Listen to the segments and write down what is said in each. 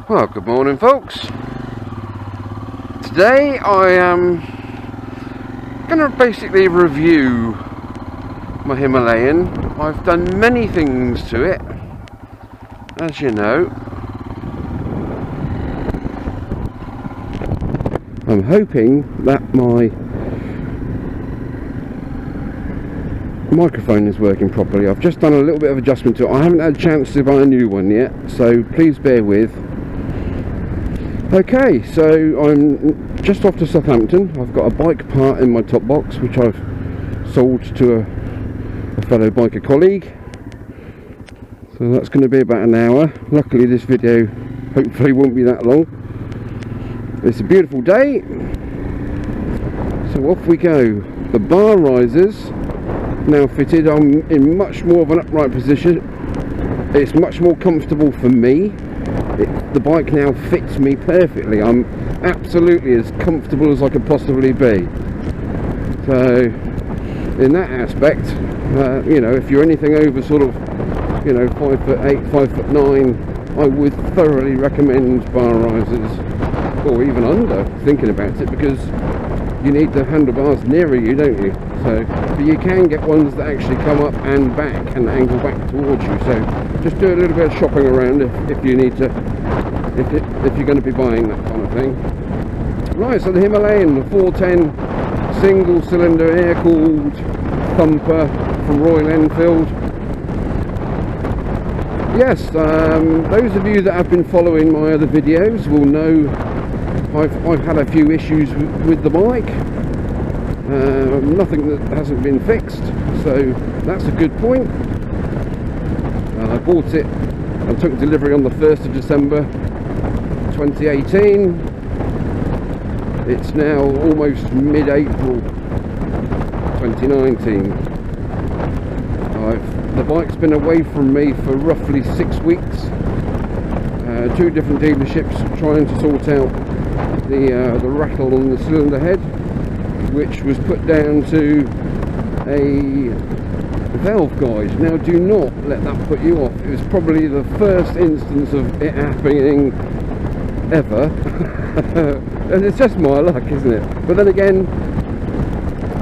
Well, good morning folks. Today I am going to basically review my Himalayan. I've done many things to it, as you know. I'm hoping that my microphone is working properly. I've just done a little bit of adjustment to it. I haven't had a chance to buy a new one yet, so please bear with. Okay, so I'm just off to Southampton. I've got a bike part in my top box which I've sold to a fellow biker colleague, so that's going to be about an hour. Luckily this video hopefully won't be that long. It's a beautiful day, so off we go. The bar risers now fitted. I'm in much more of an upright position. It's much more comfortable for me. The bike now fits me perfectly. I'm absolutely as comfortable as I could possibly be. So in that aspect, you know, if you're anything over sort of, you know, 5'8", 5'9", I would thoroughly recommend bar risers, or even under, thinking about it, because you need the handlebars nearer you, don't you? So, but you can get ones that actually come up and back and angle back towards you. So just do a little bit of shopping around if you need to, if you're going to be buying that kind of thing. Right, so the Himalayan, the 410 single cylinder air-cooled thumper from Royal Enfield. Yes, those of you that have been following my other videos will know I've had a few issues with the bike. Nothing that hasn't been fixed, so that's a good point. I bought it and took delivery on the 1st of December 2018. It's now almost mid-April 2019. The bike's been away from me for roughly 6 weeks. 2 different dealerships trying to sort out the rattle on the cylinder head, which was put down to a valve guide. Now do not let that put you off. It was probably the first instance of it happening ever. And it's just my luck, isn't it? But then again,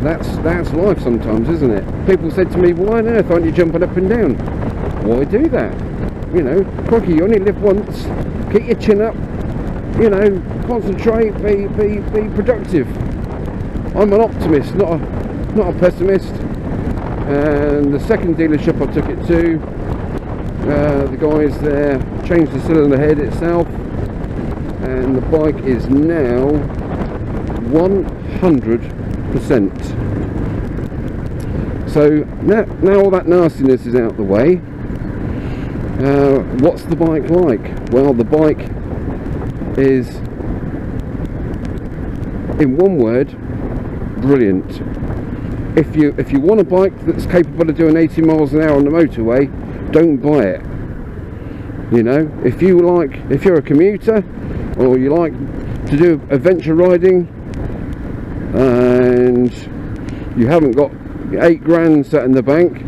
that's life sometimes, isn't it? People said to me, why on earth aren't you jumping up and down? Why do that? You know, crikey, you only live once. Keep your chin up, you know, concentrate, be productive. I'm an optimist, not a pessimist. And the second dealership I took it to, the guys there changed the cylinder head itself, and the bike is now 100%. So now all that nastiness is out the way. What's the bike like? Well, the bike is, in one word, brilliant. If you want a bike that's capable of doing 80 miles an hour on the motorway, don't buy it. You know, if you're a commuter, or you like to do adventure riding and you haven't got 8 grand sat in the bank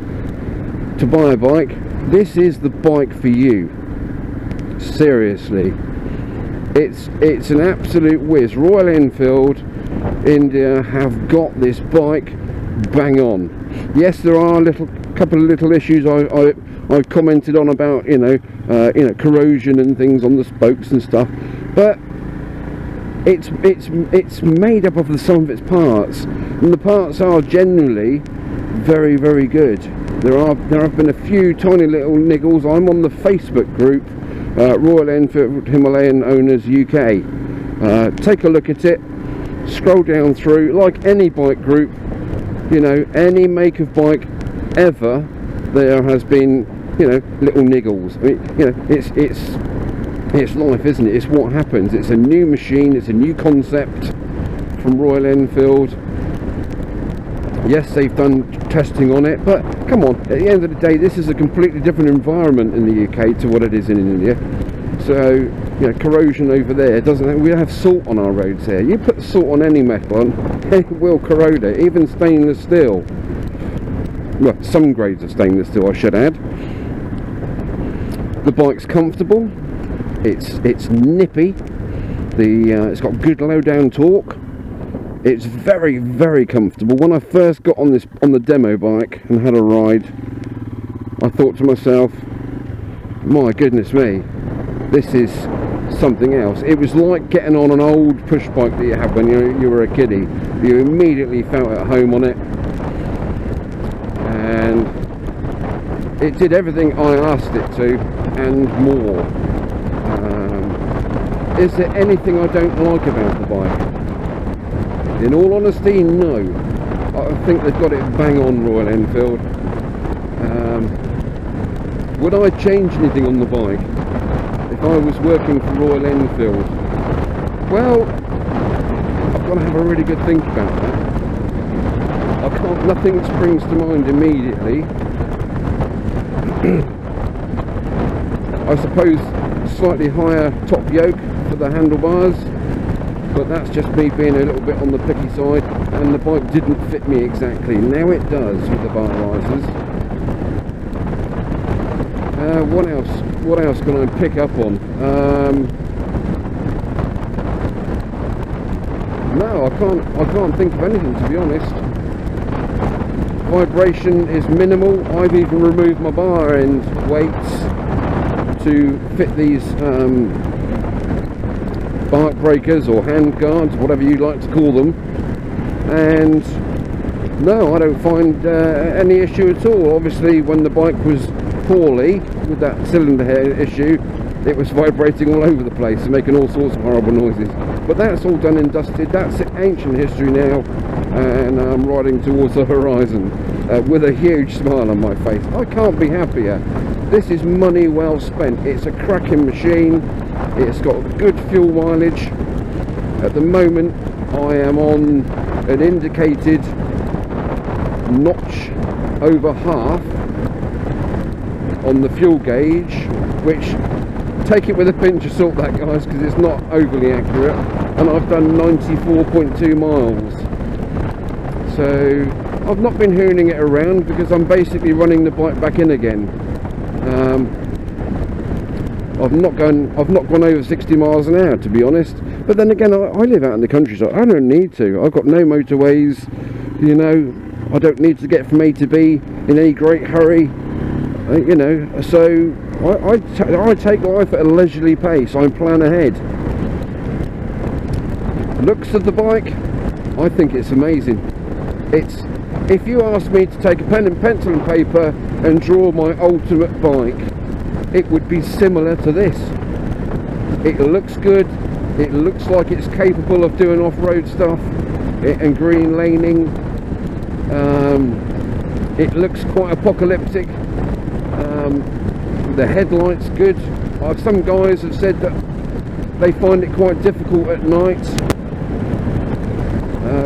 to buy a bike, this is the bike for you. Seriously, it's an absolute whiz. Royal Enfield India have got this bike bang on. Yes, there are a couple of little issues I've commented on about, you know, corrosion and things on the spokes and stuff, but it's made up of the sum of its parts, and the parts are generally very, very good. There have been a few tiny little niggles. I'm on the Facebook group, Royal Enfield Himalayan Owners UK. Take a look at it, scroll down through. Like any bike group, you know, any make of bike ever, there has been, you know, little niggles. I mean, you know, it's life, isn't it? It's what happens. It's a new machine, it's a new concept from Royal Enfield. Yes, they've done testing on it, but come on, at the end of the day, this is a completely different environment in the UK to what it is in India. So, you know, corrosion over there doesn't. We have salt on our roads here. You put salt on any metal on, it will corrode it. Even stainless steel. Well, some grades of stainless steel, I should add. The bike's comfortable. It's nippy. It's got good low down torque. It's very, very comfortable. When I first got on the demo bike and had a ride, I thought to myself, my goodness me, this is something else. It was like getting on an old push bike that you had when you were a kiddie. You immediately felt at home on it, and it did everything I asked it to and more. Is there anything I don't like about the bike? In all honesty, no. I think they've got it bang on, Royal Enfield. Would I change anything on the bike if I was working for Royal Enfield? Well, I've got to have a really good think about that. Nothing springs to mind immediately. I suppose slightly higher top yoke for the handlebars, but that's just me being a little bit on the picky side, and the bike didn't fit me exactly. Now it does with the bar risers. What else can I pick up on? No, I can't think of anything, to be honest. Vibration is minimal. I've even removed my bar end weights to fit these bike breakers or hand guards, whatever you like to call them, and no, I don't find any issue at all. Obviously, when the bike was poorly with that cylinder head issue, it was vibrating all over the place and making all sorts of horrible noises, but that's all done and dusted. That's ancient history now, and I'm riding towards the horizon with a huge smile on my face. I can't be happier. This is money well spent. It's a cracking machine. It's got good fuel mileage. At the moment I am on an indicated notch over half on the fuel gauge, which, take it with a pinch of salt that, guys, because it's not overly accurate, and I've done 94.2 miles. So I've not been hooning it around because I'm basically running the bike back in again. I've not gone over 60 miles an hour, to be honest, but then again, I live out in the countryside. I don't need to. I've got no motorways, you know. I don't need to get from A to B in any great hurry, you know, so I take life at a leisurely pace. I plan ahead. Looks of the bike, I think it's amazing. If you asked me to take a pen and pencil and paper and draw my ultimate bike, it would be similar to this. It looks good. It looks like it's capable of doing off-road stuff and green laning. It looks quite apocalyptic. The headlight's good. Some guys have said that they find it quite difficult at night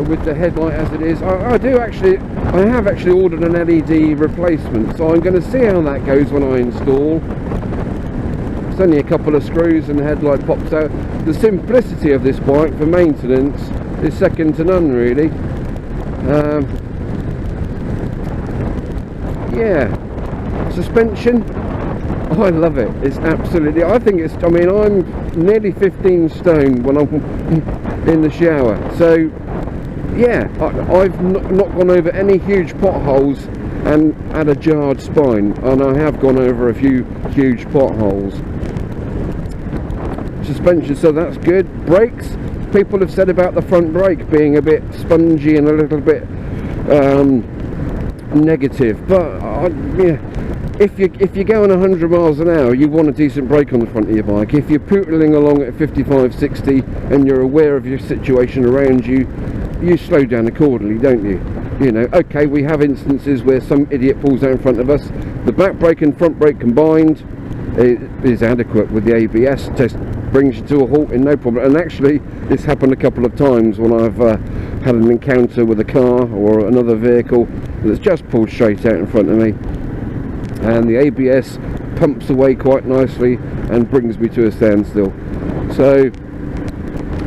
with the headlight as it is. I have actually ordered an LED replacement, so I'm going to see how that goes when I install. It's only a couple of screws and the headlight pops out. The simplicity of this bike for maintenance is second to none, really. Yeah, suspension, I love it. It's absolutely, I mean, I'm nearly 15 stone when I'm in the shower, so yeah, I've not gone over any huge potholes and had a jarred spine, and I have gone over a few huge potholes. Suspension, so that's good. Brakes, people have said about the front brake being a bit spongy and a little bit negative, but yeah, if you're going 100 miles an hour, you want a decent brake on the front of your bike. If you're pootling along at 55, 60 and you're aware of your situation around you, you slow down accordingly, don't you? You know, okay, we have instances where some idiot pulls out in front of us. The back brake and front brake combined is adequate with the ABS. Just brings you to a halt in no problem. And actually, this happened a couple of times when I've had an encounter with a car or another vehicle that's just pulled straight out in front of me, and the ABS pumps away quite nicely and brings me to a standstill. So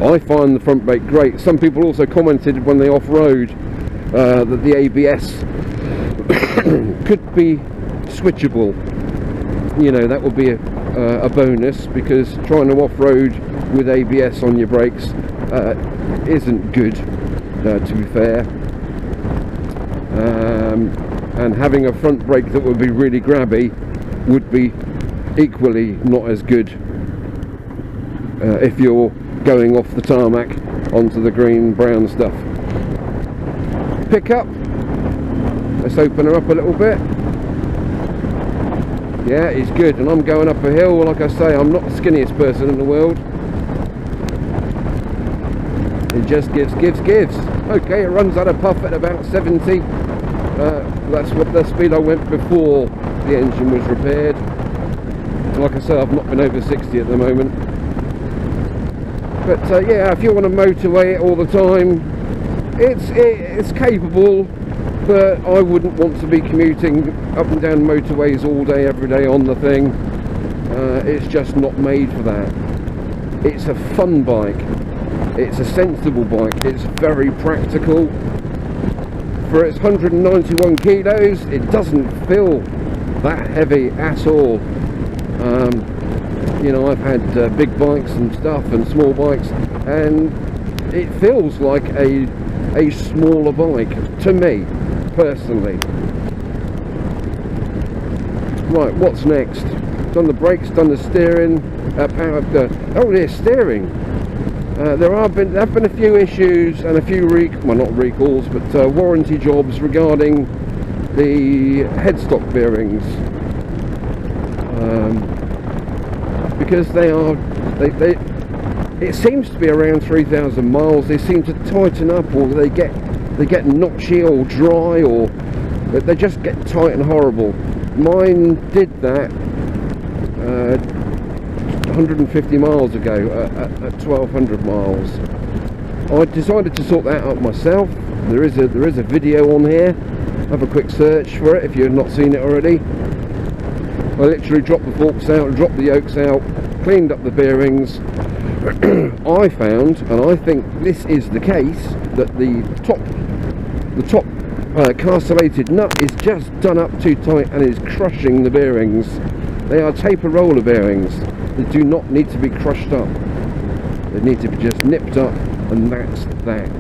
I find the front brake great. Some people also commented when they off-road that the ABS could be switchable. you know, that would be a bonus, because trying to off-road with ABS on your brakes isn't good, to be fair. And having a front brake that would be really grabby would be equally not as good if you're going off the tarmac onto the green brown stuff. Pick up, let's open her up a little bit. Yeah, it's good, and I'm going up a hill. Like I say, I'm not the skinniest person in the world. It just gives. Okay, it runs at a puff at about 70. That's what the speed I went before the engine was repaired. Like I said, I've not been over 60 at the moment. But yeah, if you want to motorway it all the time, it's capable, but I wouldn't want to be commuting up and down motorways all day, every day on the thing. It's just not made for that. It's a fun bike. It's a sensible bike. It's very practical. For its 191 kilos, it doesn't feel that heavy at all. You know, I've had big bikes and stuff and small bikes, and it feels like a smaller bike to me personally. Right, what's next? Done the brakes, done the steering, oh, there's steering. There have been a few issues and a few not recalls, but warranty jobs regarding the headstock bearings, because it seems to be around 3,000 miles. They seem to tighten up, or they get notchy or dry, or they just get tight and horrible. Mine did that 150 miles ago at 1,200 miles. I decided to sort that out myself. There is a video on here. Have a quick search for it if you've not seen it already. I literally dropped the forks out, dropped the yokes out, cleaned up the bearings. I found, and I think this is the case, that the top castellated nut is just done up too tight and is crushing the bearings. They are taper roller bearings. They do not need to be crushed up. They need to be just nipped up, and that's that.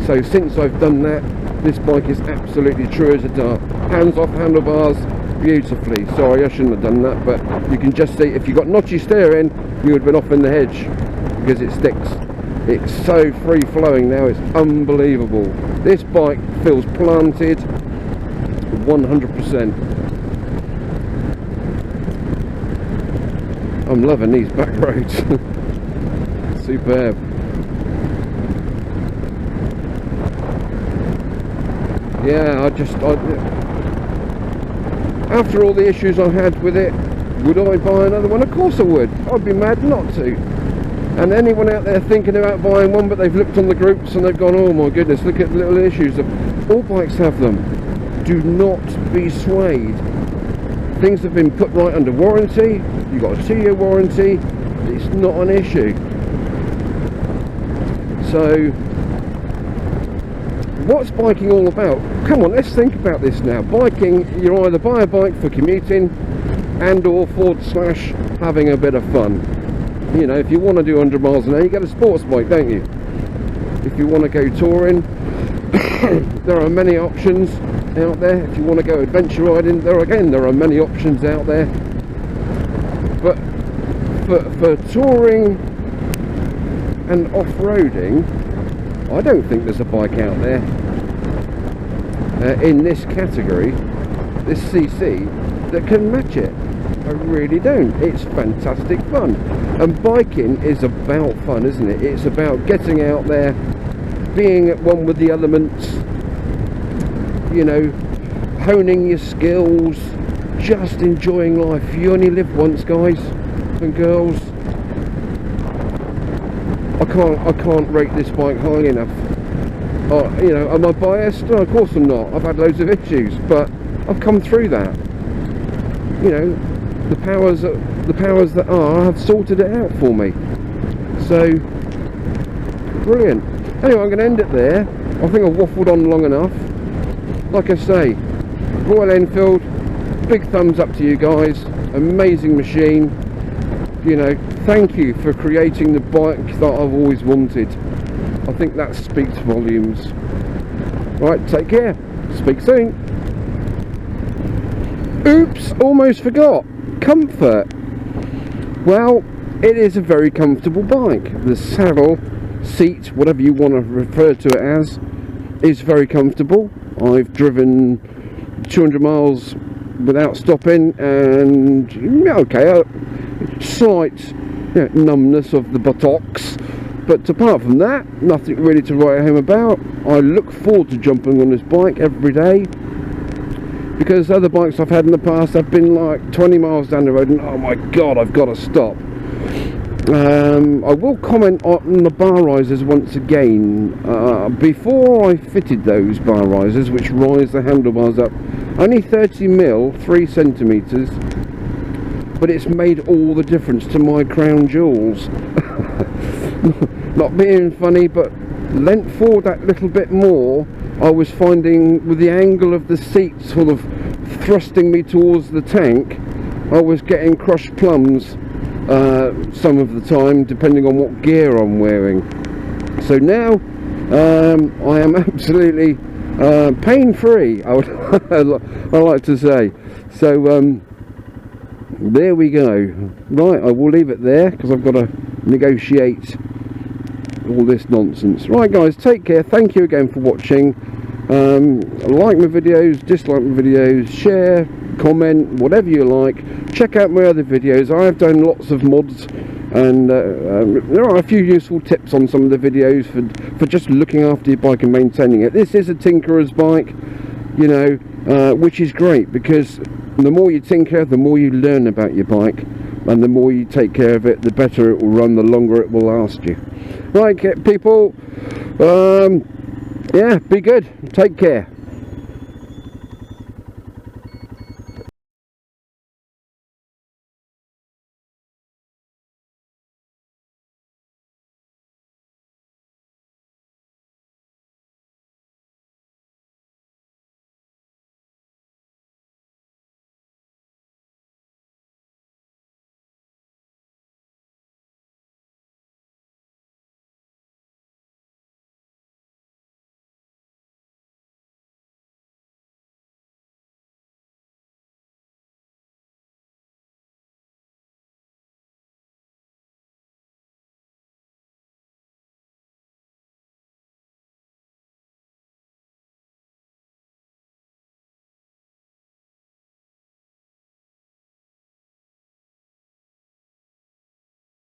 So since I've done that, this bike is absolutely true as a dart. Hands off handlebars beautifully. Sorry, I shouldn't have done that, but you can just see, if you've got notchy steering, you would have been off in the hedge, because it sticks. It's so free flowing now, it's unbelievable. This bike feels planted 100%. I'm loving these back roads. Superb. Yeah, after all the issues I had with it, would I buy another one? Of course I would. I'd be mad not to. And anyone out there thinking about buying one, but they've looked on the groups and they've gone, oh my goodness, look at the little issues. All bikes have them. Do not be swayed. Things have been put right under warranty. You've got a 2-year warranty. It's not an issue. So, what's biking all about? Come on, let's think about this now. Biking, you either buy a bike for commuting and or / having a bit of fun. You know, if you want to do 100 miles an hour, you get a sports bike, don't you? If you want to go touring, there are many options out there. If you want to go adventure riding, there are many options out there. But for touring and off-roading, I don't think there's a bike out there in this category, this CC, that can match it. I really don't. It's fantastic fun, and biking is about fun, isn't it? It's about getting out there, being at one with the elements, you know, honing your skills, just enjoying life. You only live once, guys and girls. I can't rate this bike highly enough. You know, am I biased? No, of course I'm not. I've had loads of issues, but I've come through that. You know, the powers that are have sorted it out for me. So brilliant. Anyway, I'm going to end it there. I think I've waffled on long enough. Like I say, Royal Enfield big thumbs up to you guys. Amazing machine. You know, thank you for creating the bike that I've always wanted. I think that speaks volumes. Right, take care. Speak soon. Oops, almost forgot. Comfort. Well, it is a very comfortable bike. The saddle, seat, whatever you want to refer to it as, is very comfortable. I've driven 200 miles without stopping, and okay, a slight numbness of the buttocks, but apart from that, nothing really to write home about. I look forward to jumping on this bike every day, because other bikes I've had in the past, I've been like 20 miles down the road and oh my god, I've got to stop. I will comment on the bar risers once again. Before I fitted those bar risers, which rise the handlebars up only 30mm, 3 centimeters, but it's made all the difference to my crown jewels. Not being funny, but leant forward that little bit more, I was finding with the angle of the seat sort of thrusting me towards the tank, I was getting crushed plums some of the time, depending on what gear I'm wearing. So now I am absolutely pain-free, I like to say. So there we go. Right, I will leave it there because I've got to negotiate all this nonsense. Right guys, take care. Thank you again for watching. Like my videos, dislike my videos, share, comment, whatever you like. Check out my other videos. I have done lots of mods, and there are a few useful tips on some of the videos for just looking after your bike and maintaining it. This is a tinkerer's bike, you know, which is great, because the more you tinker, the more you learn about your bike, and the more you take care of it, the better it will run, the longer it will last you. Right, people, yeah, be good, take care.